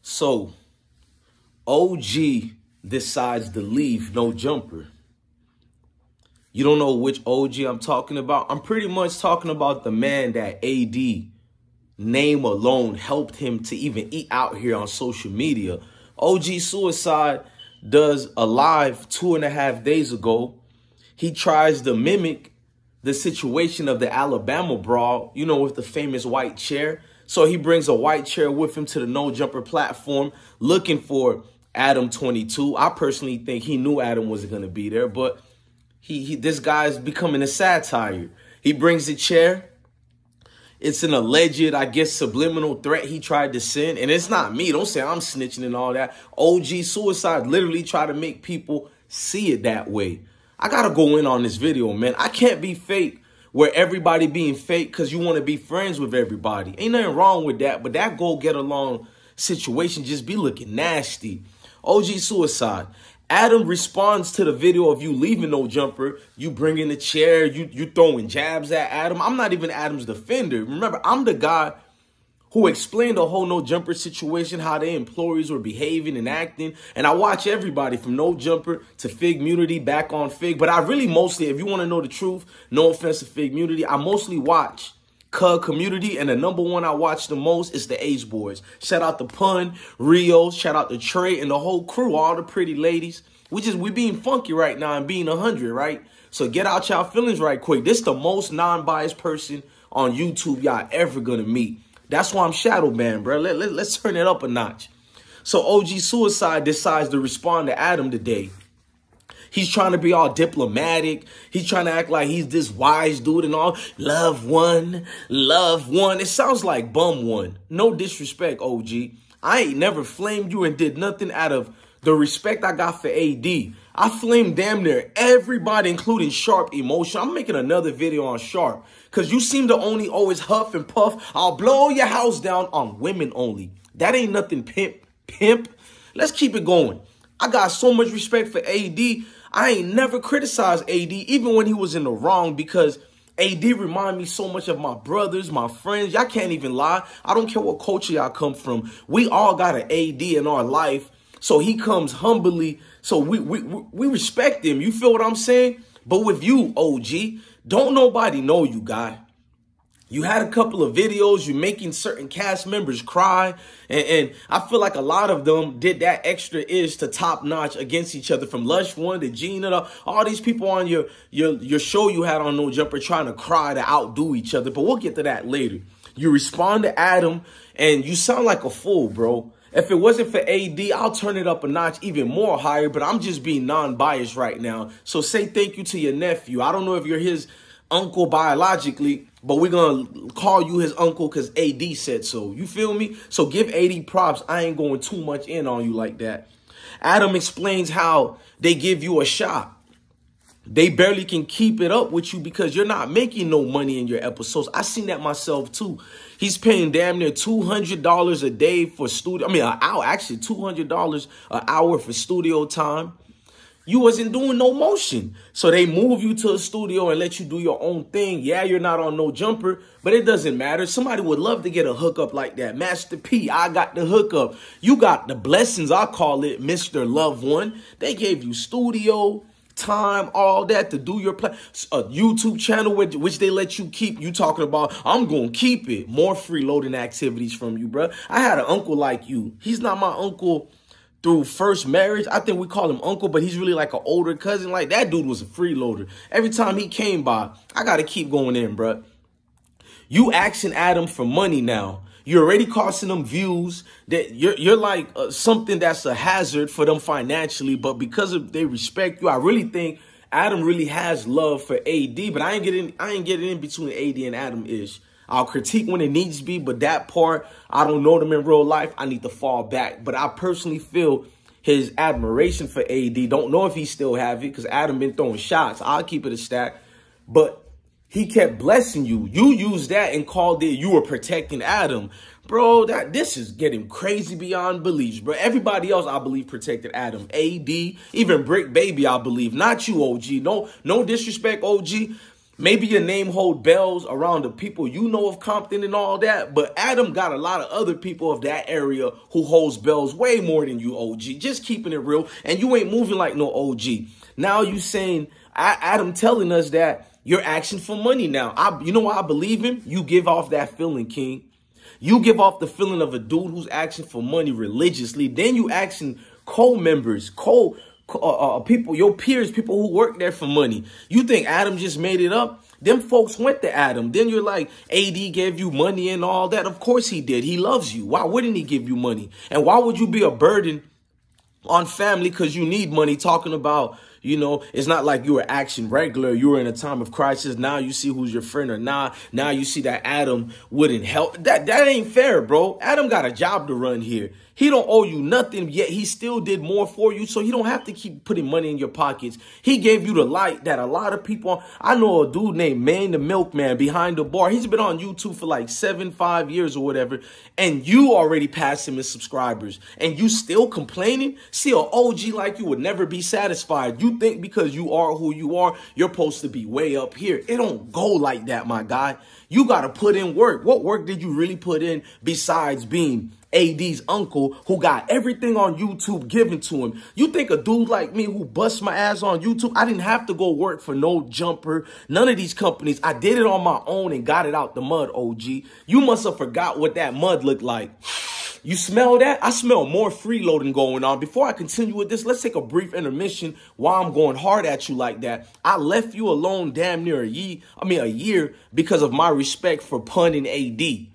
So, OG decides to leave No Jumper. You don't know which OG I'm talking about? I'm pretty much talking about the man that AD name alone helped him to even eat out here on social media. OG Cuicide does a live 2.5 days ago. He tries to mimic the situation of the Alabama brawl, you know, with the famous white chair. So he brings a white chair with him to the No Jumper platform looking for Adam22. I personally think he knew Adam wasn't going to be there, but this guy's becoming a satire. He brings the chair. It's an alleged, I guess, subliminal threat he tried to send. And it's not me. Don't say I'm snitching and all that. OG Cuicide literally tried to make people see it that way. I got to go in on this video, man. I can't be fake where everybody being fake because you want to be friends with everybody. Ain't nothing wrong with that. But that go get along situation just be looking nasty. OG Cuicide. Adam responds to the video of you leaving No Jumper. You bringing the chair. You throwing jabs at Adam. I'm not even Adam's defender. Remember, I'm the guy who explained the whole No Jumper situation, how their employees were behaving and acting. And I watch everybody from No Jumper to Fig Munity back on Fig. But I really mostly, if you want to know the truth, no offense to Fig Munity, I mostly watch Community, and the number one I watch the most is the H Boys. Shout out to Pun, Rio, shout out to Trey and the whole crew, all the pretty ladies. We being funky right now and being 100, right? So get out y'all feelings right quick. This the most non-biased person on YouTube y'all ever gonna meet. That's why I'm shadow banned, bro. Let's turn it up a notch. So OG Cuicide decides to respond to Adam today. He's trying to be all diplomatic. He's trying to act like he's this wise dude and all. Love one, love one. It sounds like bum one. No disrespect, OG. I ain't never flamed you and did nothing out of the respect I got for AD. I flamed damn near everybody, including Sharp Emotion. I'm making another video on Sharp because you seem to only always huff and puff. I'll blow your house down on women only. That ain't nothing pimp. Let's keep it going. I got so much respect for AD. I ain't never criticized AD, even when he was in the wrong, because AD remind me so much of my brothers, my friends. Y'all can't even lie. I don't care what culture y'all come from. We all got an AD in our life. So he comes humbly. So we respect him. You feel what I'm saying? But with you, OG, don't nobody know you, guy. You had a couple of videos, you're making certain cast members cry, and I feel like a lot of them did that extra ish to top notch against each other, from Lush One to Gina, all these people on your show you had on No Jumper trying to cry to outdo each other, but we'll get to that later. You respond to Adam, and you sound like a fool, bro. If it wasn't for AD, I'll turn it up a notch even more higher, but I'm just being non-biased right now. So say thank you to your nephew. I don't know if you're his uncle biologically, but we're going to call you his uncle because AD said so. You feel me? So give AD props. I ain't going too much in on you like that. Adam explains how they give you a shot. They barely can keep it up with you because you're not making no money in your episodes. I seen that myself too. He's paying damn near $200 a day for studio. I mean, an hour, actually $200 an hour for studio time. You wasn't doing no motion. So they move you to a studio and let you do your own thing. Yeah, you're not on No Jumper, but it doesn't matter. Somebody would love to get a hookup like that. Master P, I got the hookup. You got the blessings, I call it, Mr. Love One. They gave you studio time, all that to do your play. A YouTube channel which they let you keep. You talking about, I'm going to keep it. More freeloading activities from you, bro. I had an uncle like you. He's not my uncle through first marriage. I think we call him uncle, but he's really like an older cousin. Like, that dude was a freeloader. Every time he came by, I got to keep going in, bro. You asking Adam for money now. You're already costing them views. That you're like something that's a hazard for them financially, but because of they respect you, I really think Adam really has love for AD, but I ain't getting in between AD and Adam ish. I'll critique when it needs to be, but that part, I don't know them in real life. I need to fall back. But I personally feel his admiration for AD. Don't know if he still have it because Adam been throwing shots. I'll keep it a stack. But he kept blessing you. You used that and called it you were protecting Adam. Bro, this is getting crazy beyond beliefs, bro. Everybody else, I believe, protected Adam. AD, even Brick Baby, I believe. Not you, OG. No disrespect, OG. Maybe your name hold bells around the people you know of Compton and all that, but Adam got a lot of other people of that area who holds bells way more than you, OG. Just keeping it real, and you ain't moving like no OG. Now you saying, Adam telling us that you're asking for money now. You know why I believe him? You give off that feeling, King. You give off the feeling of a dude who's asking for money religiously. Then you asking co-members, people, your peers, people who work there for money. You think Adam just made it up? Them folks went to Adam. Then you're like, AD gave you money and all that. Of course he did. He loves you. Why wouldn't he give you money? And why would you be a burden on family because you need money, talking about, you know, it's not like you were acting regular. You were in a time of crisis. Now you see who's your friend or not. Now you see that Adam wouldn't help. That ain't fair, bro. Adam got a job to run here. He don't owe you nothing, yet he still did more for you, so you don't have to keep putting money in your pockets. He gave you the light that a lot of people... I know a dude named Man the Milkman behind the bar. He's been on YouTube for like 5 years or whatever, and you already passed him his subscribers, and you still complaining? See, an OG like you would never be satisfied. You think because you are who you are, you're supposed to be way up here. It don't go like that, my guy. You got to put in work. What work did you really put in besides being AD's uncle who got everything on YouTube given to him? You think a dude like me who busts my ass on YouTube, I didn't have to go work for no Jumper, none of these companies. I did it on my own and got it out the mud, OG. You must have forgot what that mud looked like. You smell that? I smell more freeloading going on. Before I continue with this, let's take a brief intermission while I'm going hard at you like that. I left you alone damn near a year because of my respect for Pun and AD.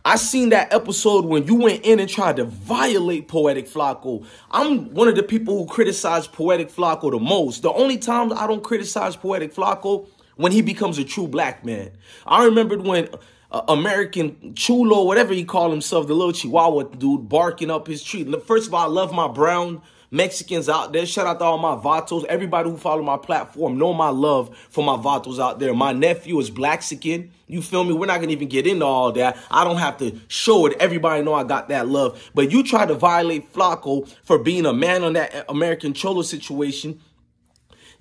I seen that episode when you went in and tried to violate Poetic Flacco. I'm one of the people who criticize Poetic Flacco the most. The only times I don't criticize Poetic Flacco, when he becomes a true black man. I remembered when American Chulo, whatever he called himself, the little Chihuahua dude, barking up his tree. First of all, I love my brown Mexicans out there. Shout out to all my vatos. Everybody who follow my platform know my love for my vatos out there. My nephew is Blaxican. You feel me? We're not going to even get into all that. I don't have to show it. Everybody know I got that love. But you try to violate Flacco for being a man on that American Cholo situation.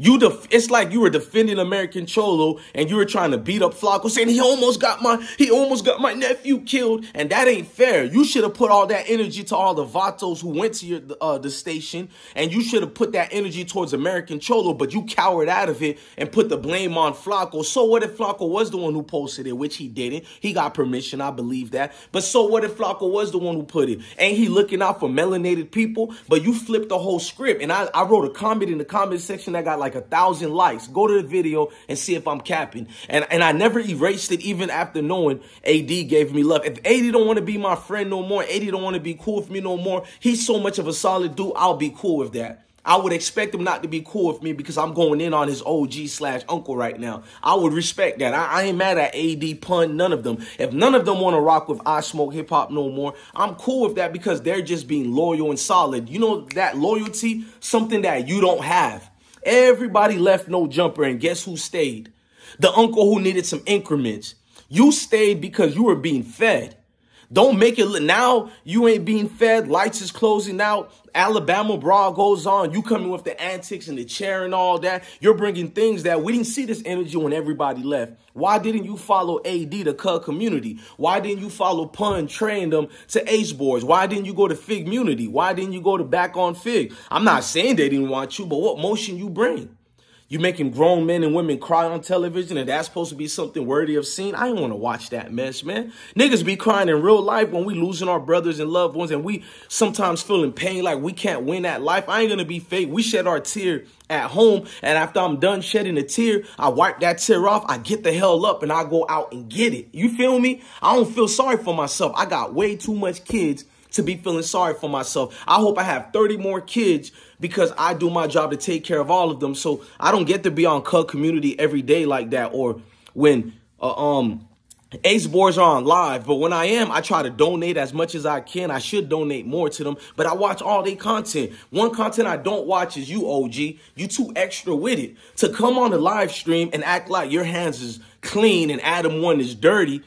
It's like you were defending American Cholo and you were trying to beat up Flacco, saying he almost got my nephew killed, and that ain't fair. You should have put all that energy to all the vatos who went to the station, and you should have put that energy towards American Cholo, but you cowered out of it and put the blame on Flacco. So what if Flacco was the one who posted it, which he didn't? He got permission, I believe that. But so what if Flacco was the one who put it? Ain't he looking out for melanated people? But you flipped the whole script, and I wrote a comment in the comment section that got like 1,000 likes. Go to the video and see if I'm capping. And I never erased it even after knowing AD gave me love. If AD don't want to be my friend no more, AD don't want to be cool with me no more, he's so much of a solid dude, I'll be cool with that. I would expect him not to be cool with me because I'm going in on his OG/uncle right now. I would respect that. I ain't mad at AD, Pun, none of them. If none of them want to rock with I Smoke Hip Hop no more, I'm cool with that because they're just being loyal and solid. You know, that loyalty, something that you don't have. Everybody left no Jumper, and guess who stayed? The uncle who needed some increments. You stayed because you were being fed. Don't make it look, now you ain't being fed. Lights is closing out. Alabama brawl goes on. You coming with the antics and the chair and all that. You're bringing things that we didn't see this energy when everybody left. Why didn't you follow AD, the Cub community? Why didn't you follow Pun, train them to Ace Boys? Why didn't you go to Fig Munity? Why didn't you go to Back on Fig? I'm not saying they didn't want you, but what motion you bring? You making grown men and women cry on television, and that's supposed to be something worthy of seeing? I ain't want to watch that mess, man. Niggas be crying in real life when we losing our brothers and loved ones, and we sometimes feeling pain like we can't win at life. I ain't going to be fake. We shed our tear at home, and after I'm done shedding a tear, I wipe that tear off, I get the hell up, and I go out and get it. You feel me? I don't feel sorry for myself. I got way too much kids to be feeling sorry for myself. I hope I have 30 more kids because I do my job to take care of all of them. So I don't get to be on Cub community every day like that, or when Ace Boys are on live. But when I am, I try to donate as much as I can. I should donate more to them, but I watch all their content. One content I don't watch is you, OG. You too extra with it. To come on the live stream and act like your hands is clean and Adam1 is dirty.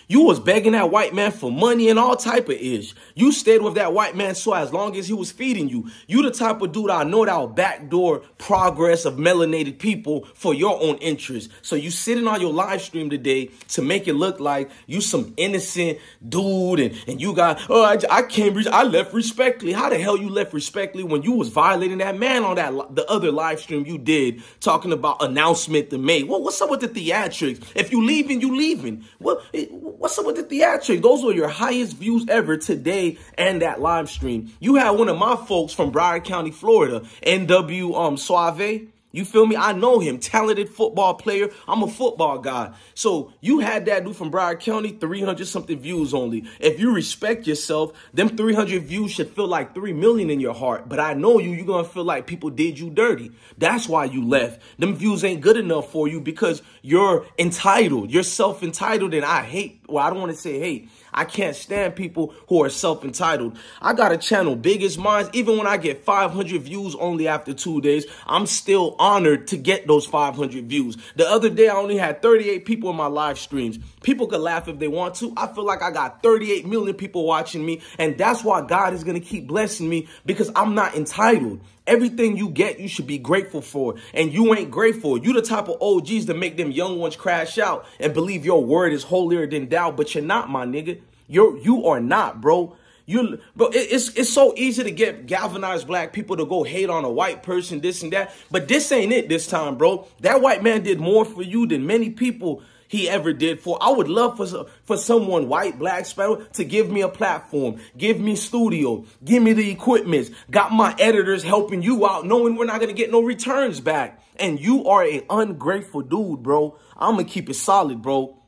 You was begging that white man for money and all type of ish. You stayed with that white man so as long as he was feeding you. You the type of dude I know that will backdoor progress of melanated people for your own interest. So you sitting on your live stream today to make it look like you some innocent dude and you got, I left respectfully. How the hell you left respectfully when you was violating that man on the other live stream you did talking about announcement to make? Well, what's up with the theatrics? If you leaving, you leaving. What's up with the theatrics? Those were your highest views ever today and that live stream. You had one of my folks from Broward County, Florida, NW Suave. You feel me? I know him. Talented football player. I'm a football guy. So you had that dude from Broward County, 300 something views only. If you respect yourself, them 300 views should feel like 3 million in your heart. But I know you're going to feel like people did you dirty. That's why you left. Them views ain't good enough for you because you're entitled. You're self-entitled, and I hate, well, I don't want to say hate. I can't stand people who are self-entitled. I got a channel big as mine. Even when I get 500 views only after 2 days, I'm still honored to get those 500 views. The other day, I only had 38 people in my live streams. People could laugh if they want to. I feel like I got 38 million people watching me, and that's why God is going to keep blessing me because I'm not entitled. Everything you get, you should be grateful for, and you ain't grateful. You the type of OGs that make them young ones crash out and believe your word is holier than thou, but you're not, my nigga. You are not, bro. Bro, it's so easy to get galvanized black people to go hate on a white person, this and that, but this ain't it this time, bro. That white man did more for you than many people he ever did for. I would love for someone white, black, Spanish to give me a platform, give me studio, give me the equipment, got my editors helping you out, knowing we're not going to get no returns back. And you are an ungrateful dude, bro. I'm going to keep it solid, bro.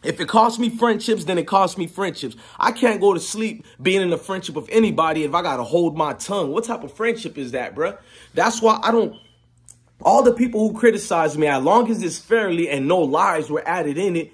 If it costs me friendships, then it costs me friendships. I can't go to sleep being in a friendship with anybody if I got to hold my tongue. What type of friendship is that, bro? That's why I don't. All the people who criticize me, as long as it's fairly and no lies were added in it,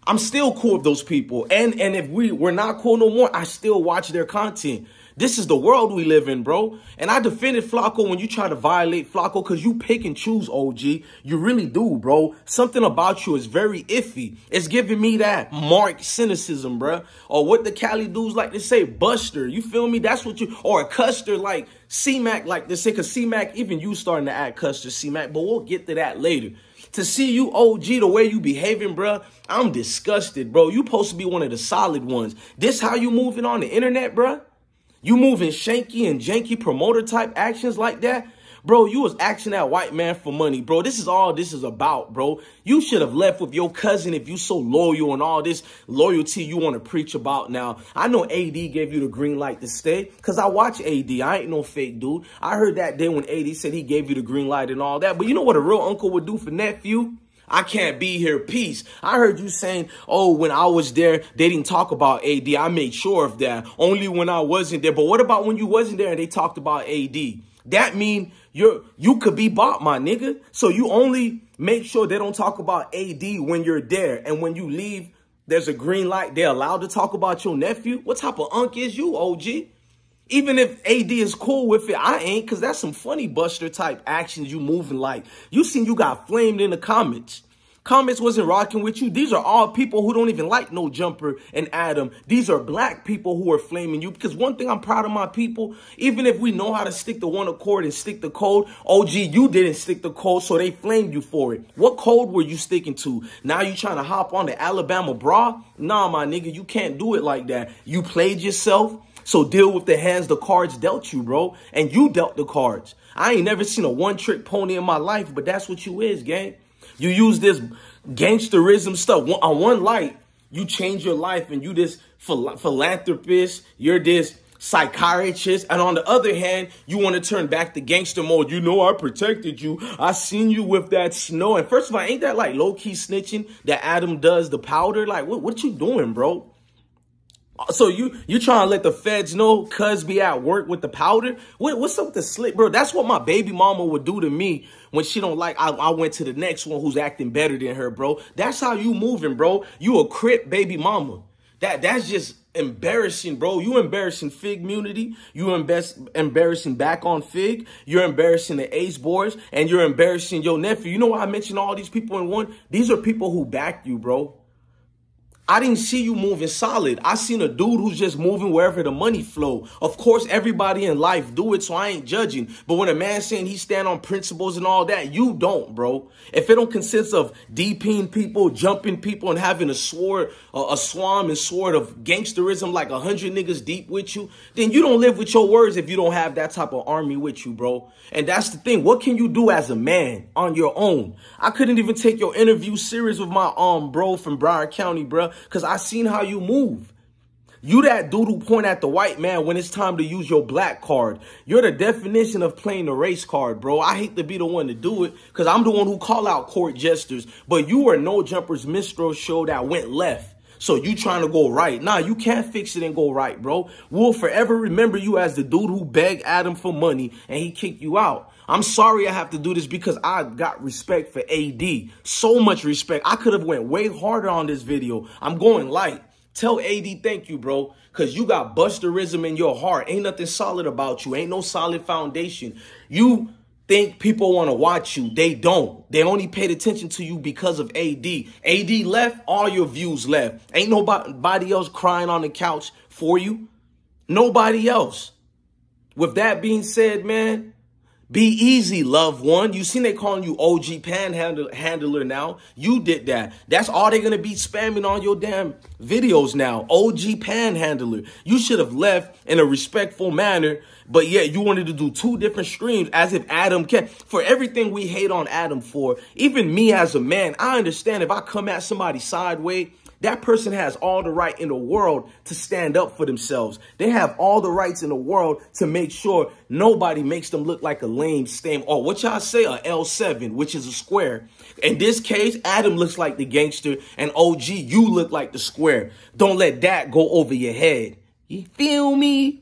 I'm still cool with those people. And if we're not cool no more, I still watch their content. This is the world we live in, bro. And I defended Flacco when you try to violate Flacco because you pick and choose, OG. You really do, bro. Something about you is very iffy. It's giving me that marked cynicism, bro. Or what the Cali dudes like to say, buster. You feel me? That's what you, or a custer like C-Mac like to say, because C-Mac, even you starting to act custer, C-Mac, but we'll get to that later. To see you, OG, the way you behaving, bro, I'm disgusted, bro. You supposed to be one of the solid ones. This how you moving on the internet, bro? You moving shanky and janky promoter type actions like that? Bro, you was asking that white man for money, bro. This is all this is about, bro. You should have left with your cousin if you so loyal and all this loyalty you want to preach about now. I know AD gave you the green light to stay because I watch AD. I ain't no fake dude. I heard that day when AD said he gave you the green light and all that. But you know what a real uncle would do for nephew? I can't be here, peace. I heard you saying, oh, when I was there, they didn't talk about AD. I made sure of that. Only when I wasn't there. But what about when you wasn't there and they talked about AD? That mean you could be bought, my nigga. So you only make sure they don't talk about AD when you're there. And when you leave, there's a green light. They're allowed to talk about your nephew. What type of unk is you, OG? Even if AD is cool with it, I ain't, because that's some funny buster type actions you moving like. You seen you got flamed in the comments. Comments wasn't rocking with you. These are all people who don't even like No Jumper and Adam. These are black people who are flaming you. Because one thing I'm proud of my people, even if we know how to stick to one accord and stick the code, OG, you didn't stick the code, so they flamed you for it. What code were you sticking to? Now you trying to hop on the Alabama bra? Nah, my nigga, you can't do it like that. You played yourself. So deal with the hands the cards dealt you, bro. And you dealt the cards. I ain't never seen a one-trick pony in my life, but that's what you is, gang. You use this gangsterism stuff. On one light, you change your life and you this philanthropist. You're this psychiatrist. And on the other hand, you want to turn back to gangster mode. You know, I protected you. I seen you with that snow. And first of all, ain't that like low-key snitching that Adam does, the powder? Like, what you doing, bro? So you trying to let the feds know cuz be at work with the powder? What's up with the slick, bro? That's what my baby mama would do to me when she don't like I went to the next one who's acting better than her, bro. That's how you moving, bro. You a Crip baby mama. That's just embarrassing, bro. You embarrassing Fig community. You embarrassing back on Fig. You're embarrassing the Ace boys. And you're embarrassing your nephew. You know why I mentioned all these people in one? These are people who back you, bro. I didn't see you moving solid. I seen a dude who's just moving wherever the money flow. Of course, everybody in life do it, so I ain't judging. But when a man's saying he stand on principles and all that, you don't, bro. If it don't consist of DPing people, jumping people, and having a sword, a swam and sword of gangsterism like 100 niggas deep with you, then you don't live with your words if you don't have that type of army with you, bro. And that's the thing. What can you do as a man on your own? I couldn't even take your interview serious with my bro from Broward County, bro. Because I seen how you move. You that dude who point at the white man when it's time to use your black card. You're the definition of playing the race card, bro. I hate to be the one to do it because I'm the one who call out court jesters. But you were No Jumper's minstrel show that went left. So you trying to go right. Nah, you can't fix it and go right, bro. We'll forever remember you as the dude who begged Adam for money and he kicked you out. I'm sorry I have to do this because I got respect for AD. So much respect. I could have went way harder on this video. I'm going light. Tell AD thank you, bro, because you got busterism in your heart. Ain't nothing solid about you. Ain't no solid foundation. You think people want to watch you. They don't. They only paid attention to you because of AD. AD left, all your views left. Ain't nobody else crying on the couch for you. Nobody else. With that being said, man, be easy, loved one. You seen they calling you OG Panhandler now. You did that. That's all they're going to be spamming on your damn videos now. OG Panhandler. You should have left in a respectful manner, but yet you wanted to do 2 different streams as if Adam can. For everything we hate on Adam for, even me as a man, I understand if I come at somebody sideways, that person has all the right in the world to stand up for themselves. They have all the rights in the world to make sure nobody makes them look like a lame stain. Or what y'all say, a L7, which is a square. In this case, Adam looks like the gangster and OG, you look like the square. Don't let that go over your head. You feel me?